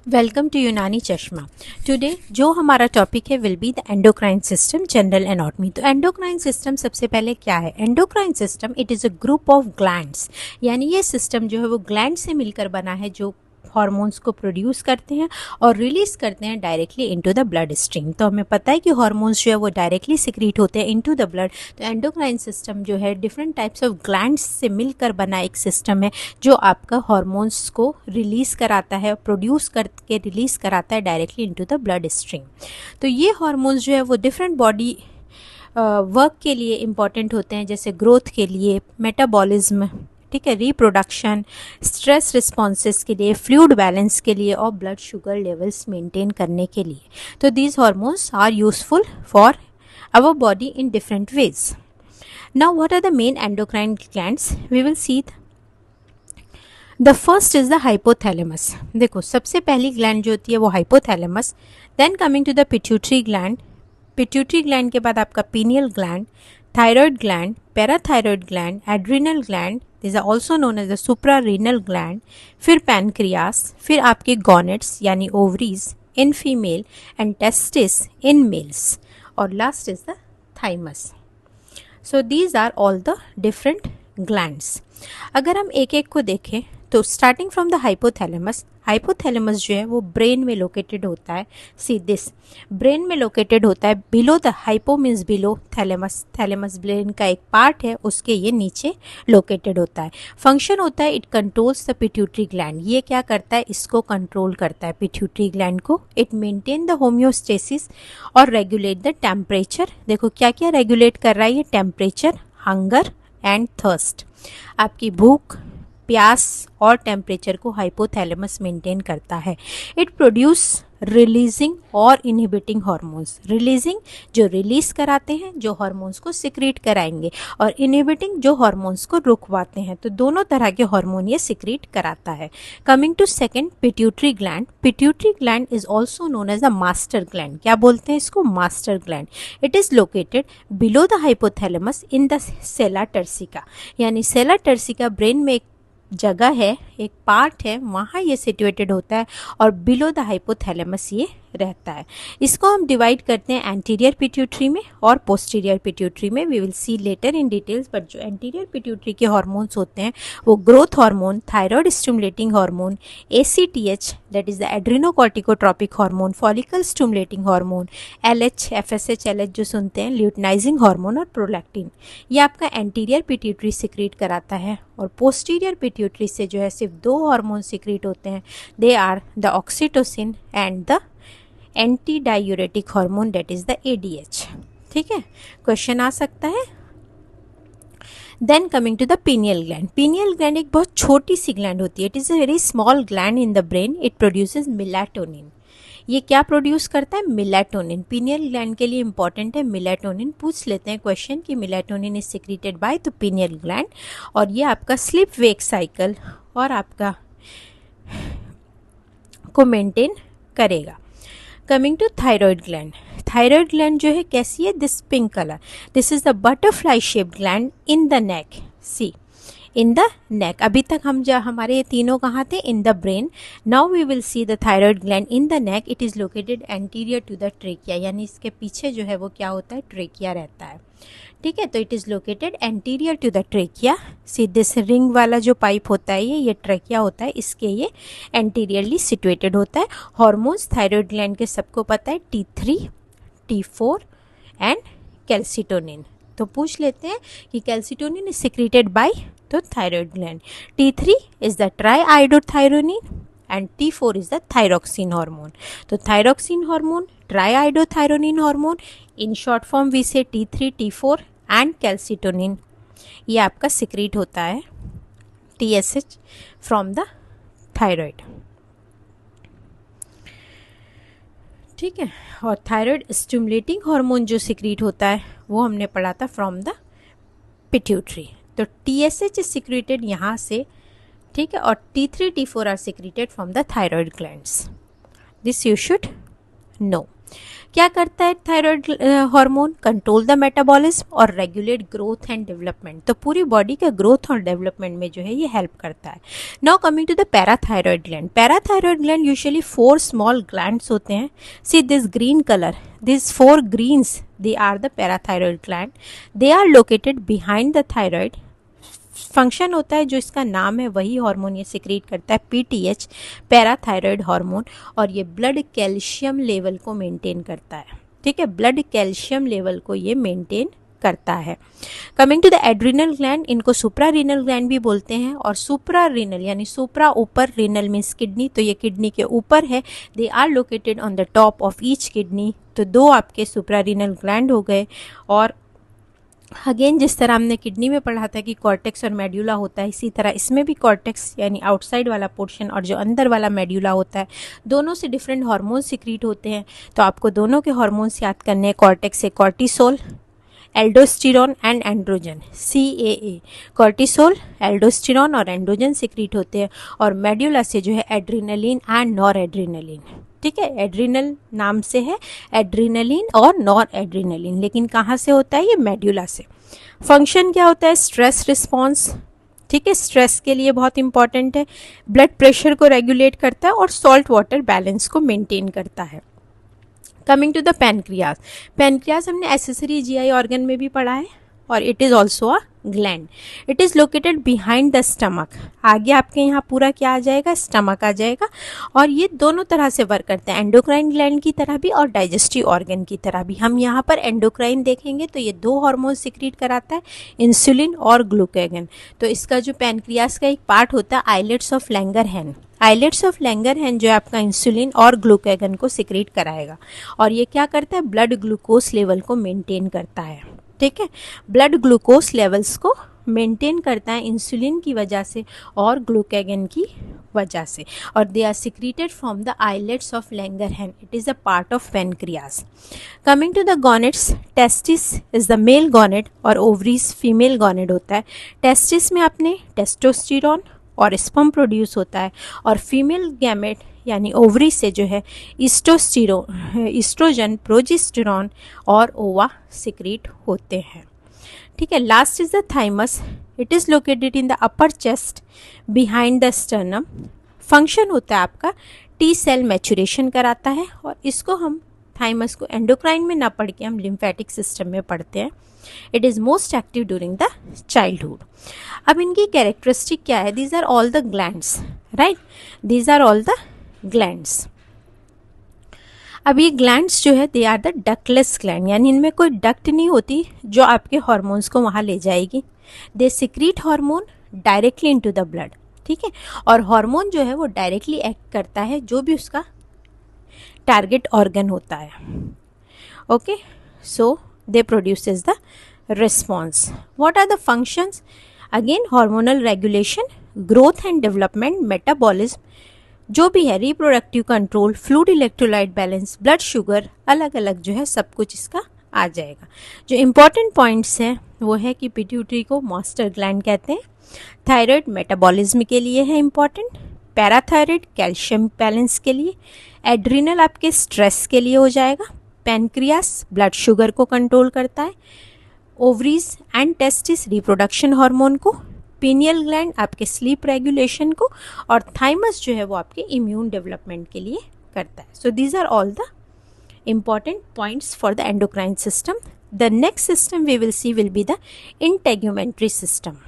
Welcome to यूनानी चश्मा। Today जो हमारा टॉपिक है will be the endocrine system general anatomy. तो एंडोक्राइन सिस्टम सबसे पहले क्या है? Endocrine system it is a group of glands, यानी ये सिस्टम जो है वो ग्लैंड से मिलकर बना है जो हार्मोन्स को प्रोड्यूस करते हैं और रिलीज करते हैं directly into the blood stream. तो हमें पता है कि हार्मोन्स जो है वो डायरेक्टली सिक्रीट होते हैं इनटू द ब्लड। तो एंडोक्राइन सिस्टम जो है डिफरेंट टाइप्स ऑफ ग्लैंड्स से मिलकर बना एक सिस्टम है जो आपका हार्मोन्स को रिलीज कराता है, प्रोड्यूस करके रिलीज कराता है directly into the blood stream. तो ये हार्मोन्स जो है वो डिफरेंट बॉडी वर्क के लिए इम्पॉर्टेंट होते हैं, जैसे ग्रोथ के लिए, मेटाबॉलिज्म, ठीक है, रिप्रोडक्शन, स्ट्रेस रिस्पॉन्सेस के लिए, फ्लूइड बैलेंस के लिए और ब्लड शुगर लेवल्स मेंटेन करने के लिए। तो these hormones are useful for our body in different ways. Now what are the main endocrine glands? We will see the first is the hypothalamus. देखो सबसे पहली ग्लैंड जो होती है वो hypothalamus. Then coming to the pituitary gland. Pituitary gland के बाद आपका pineal gland, thyroid gland, parathyroid gland, adrenal gland, this are also known as the suprarenal gland, फिर पैनक्रियास, फिर आपके गॉनेट्स यानी ovaries in female and testis in males, और last is the thymus. So these are all the different glands. अगर हम एक एक को देखें तो starting from the hypothalamus, hypothalamus जो है वो ब्रेन में लोकेटेड होता है। सी दिस, ब्रेन में लोकेटेड होता है। Below the hypo means below, thalamus, thalamus brain का एक पार्ट है, उसके ये नीचे लोकेटेड होता है। फंक्शन होता है, it controls the pituitary gland. ये क्या करता है? इसको कंट्रोल करता है, पिट्यूटरी ग्लैंड को। इट मेंटेन द होम्योस्टेसिस और रेगुलेट द टेम्परेचर। देखो क्या क्या रेगुलेट कर रहा है ये? टेम्परेचर, हंगर एंड थर्स्ट, आपकी भूख, प्यास और टेम्परेचर को हाइपोथैलेमस मेंटेन करता है। इट प्रोड्यूस रिलीजिंग और इनहिबिटिंग हार्मोन्स। रिलीजिंग जो रिलीज कराते हैं, जो हार्मोन्स को सिक्रीट कराएंगे, और इनहिबिटिंग जो हार्मोन्स को रुकवाते हैं। तो दोनों तरह के हार्मोन ये सिक्रीट कराता है। Coming to second, pituitary gland. Pituitary gland is also known as a master gland. क्या बोलते हैं इसको? Master gland. It is located below the hypothalamus in the sella turcica, यानी सेला टर्सिका ब्रेन में एक जगह है, एक पार्ट है, वहाँ ये सिचुएटेड होता है और बिलो द हाइपोथैलेमस ये रहता है। इसको हम डिवाइड करते हैं एंटीरियर पिट्यूटरी में और पोस्टीरियर पिट्यूटरी में। We will see later in details. But जो एंटीरियर पिट्यूटरी के हार्मोन्स होते हैं वो growth hormone, thyroid stimulating hormone, ACTH that is the adrenocorticotropic hormone, follicle stimulating hormone, LH, FSH, LH जो सुनते हैं, ल्यूटनाइजिंग हार्मोन और प्रोलैक्टिन, ये आपका एंटीरियर पिट्यूटरी सिक्रीट कराता है। और पोस्टीरियर पिट्यूटरी से जो है सिर्फ दो हार्मोन सिक्रीट होते हैं। They are the oxytocin and the anti diuretic hormone that is the ADH। ठीक है, क्वेश्चन आ सकता है। Then coming to the pineal gland. Pineal gland एक बहुत छोटी सी ग्लैंड होती है। It is a very small gland in the brain. It produces melatonin. ये क्या प्रोड्यूस करता है? मेलाटोनिन। पीनियल ग्लैंड के लिए इंपॉर्टेंट है मेलाटोनिन। पूछ लेते हैं क्वेश्चन कि melatonin is secreted by the pineal gland, और ये आपका स्लीप वेक साइकिल और आपका को मेंटेन करेगा। Coming to thyroid gland. Thyroid gland जो है कैसी है? This pink colour, this is the butterfly shaped gland in the neck. See, in the neck. अभी तक हम जो हमारे ये तीनों कहाँ थे? In the brain. Now we will see the thyroid gland in the neck. It is located anterior to the trachea, यानी इसके पीछे जो है वो क्या होता है? ट्रेकिया रहता है। ठीक है, तो it is located anterior to the trachea. See this ring वाला जो पाइप होता है ये ट्रेकिया होता है, इसके ये एंटीरियरली सिचुएटेड होता है। हार्मोन्स थायराइड ग्लैंड के सबको पता है, T3, T4 एंड कैल्सिटोनिन। तो पूछ लेते हैं कि कैल्सिटोनिन इज सिक्रीटेड बाय तो thyroid gland. T3 is the triiodothyronine and T4 is the thyroxine hormone. तो thyroxine hormone, triiodothyronine hormone, in short form we say T3, T4 and calcitonin, ये आपका secrete होता है TSH फ्रॉम द थायराइड। ठीक है, और thyroid stimulating hormone जो secrete होता है वो हमने पढ़ा था फ्रॉम द पिट्यूटरी। तो TSH इज सिक्रीटेड यहाँ से, ठीक है, और T3, T4 are secreted from the thyroid glands. This you should know. क्या करता है thyroid hormone? Control the metabolism और रेगुलेट ग्रोथ एंड डेवलपमेंट। तो पूरी बॉडी का ग्रोथ और डेवलपमेंट में जो है ये हेल्प करता है। Now coming to the parathyroid gland. Parathyroid gland usually 4 small glands होते हैं। See this green colour, this 4 greens, they are the parathyroid gland. They are located behind the thyroid. Function होता है जो इसका नाम है वही हार्मोन ये सिक्रीट करता है, पीटीएच, पैराथायरॉयड हार्मोन, और ये ब्लड कैल्शियम लेवल को मेंटेन करता है। ठीक है, ब्लड कैल्शियम लेवल को ये मेंटेन करता है। Coming to the adrenal gland, इनको सुप्रारीनल ग्लैंड भी बोलते हैं, और सुप्रारीनल यानी सुप्रा ऊपर, रीनल मीन्स किडनी, तो ये किडनी के ऊपर है। They are located on the top of each kidney. तो 2 आपके सुप्रारीनल ग्लैंड हो गए। और अगेन जिस तरह हमने किडनी में पढ़ा था कि कॉर्टेक्स और मेड्यूला होता है, इसी तरह इसमें भी कॉर्टेक्स यानी आउटसाइड वाला पोर्शन और जो अंदर वाला मेड्यूला होता है, दोनों से डिफरेंट हार्मोन सिक्रीट होते हैं। तो आपको दोनों के हार्मोन्स याद करने हैं। कॉर्टेक्स से cortisol, aldosterone and androgen, CAA। Cortisol, aldosterone और एंड्रोजन सिक्रीट होते हैं। और मेड्यूला से जो है एड्रिनलिन एंड नॉर एड्रिनलिन। ठीक है, एड्रिनल नाम से है, एड्रिनलिन और नॉर एड्रिनलिन, लेकिन कहाँ से होता है? ये मेड्यूला से। फंक्शन क्या होता है? Stress response. ठीक है, स्ट्रेस के लिए बहुत इंपॉर्टेंट है। ब्लड प्रेशर को रेगुलेट करता है और सॉल्ट वाटर बैलेंस को मेंटेन करता है। Coming to the pancreas. Pancreas हमने एसेसरी GI ऑर्गन में भी पढ़ा है, और it is also a gland. It is located behind the stomach. आगे आपके यहाँ पूरा क्या आ जाएगा? स्टमक आ जाएगा। और ये दोनों तरह से वर्क करते हैं, एंडोक्राइन ग्लैंड की तरह भी और डाइजेस्टिव ऑर्गन की तरह भी। हम यहाँ पर एंडोक्राइन देखेंगे तो ये 2 हार्मोन सिक्रीट कराता है, इंसुलिन और ग्लूकागन। तो इसका जो पैनक्रियाज का एक पार्ट होता है islets of Langerhans, islets of Langerhans जो है आपका इंसुलिन और ग्लूकागन को सिक्रीट कराएगा। और ये क्या करता है? ब्लड ग्लूकोज लेवल को मेंटेन करता है। ठीक है, ब्लड ग्लूकोज लेवल्स को मेंटेन करता है इंसुलिन की वजह से और ग्लूकागन की वजह से। और they are secreted from the islets of Langerhans. It is a part of pancreas. Coming to the gonads, testis is the male gonad और ओवरीज फीमेल गॉनेट होता है। टेस्टिस में अपने टेस्टोस्टेरोन और स्पर्म प्रोड्यूस होता है, और फीमेल गैमेट यानी ओवरी से जो है ईस्ट्रोजन, प्रोजेस्टेरॉन और ओवा सिक्रीट होते हैं। ठीक है, last is the thymus. It is located in the upper chest behind the sternum. Function होता है आपका T सेल मैचुरेशन कराता है, और इसको हम थाइमस को एंडोक्राइन में ना पढ़ के हम लिम्फेटिक सिस्टम में पढ़ते हैं। It is most active during the childhood. अब इनकी कैरेक्टरिस्टिक क्या है? These are all the glands, right, these are all the glands. अब ये ग्लैंड्स जो है they are the ductless gland, यानी इनमें कोई डक्ट नहीं होती जो आपके हार्मोन्स को वहाँ ले जाएगी। They secrete hormone directly into the blood. ठीक है, और हार्मोन जो है वो डायरेक्टली एक्ट करता है जो भी उसका टारगेट ऑर्गन होता है। Okay, so they produces the response. What are the functions? Again hormonal regulation, growth and development, metabolism, जो भी है reproductive control, fluid electrolyte balance, blood sugar, अलग अलग जो है सब कुछ इसका आ जाएगा। जो इम्पॉर्टेंट पॉइंट्स हैं वो है कि पिट्यूटरी को मास्टर ग्लैंड कहते हैं, थायराइड मेटाबॉलिज्म के लिए है इम्पॉर्टेंट, पैराथायराइड कैल्शियम बैलेंस के लिए, एड्रिनल आपके स्ट्रेस के लिए हो जाएगा, पैनक्रियास ब्लड शुगर को कंट्रोल करता है, ovaries and testis reproduction hormone को, पीनियल ग्लैंड आपके स्लीप रेगुलेशन को, और थाइमस जो है वो आपके इम्यून डेवलपमेंट के लिए करता है। So these are all the important points for the endocrine system. The next system we will see will be the integumentary system.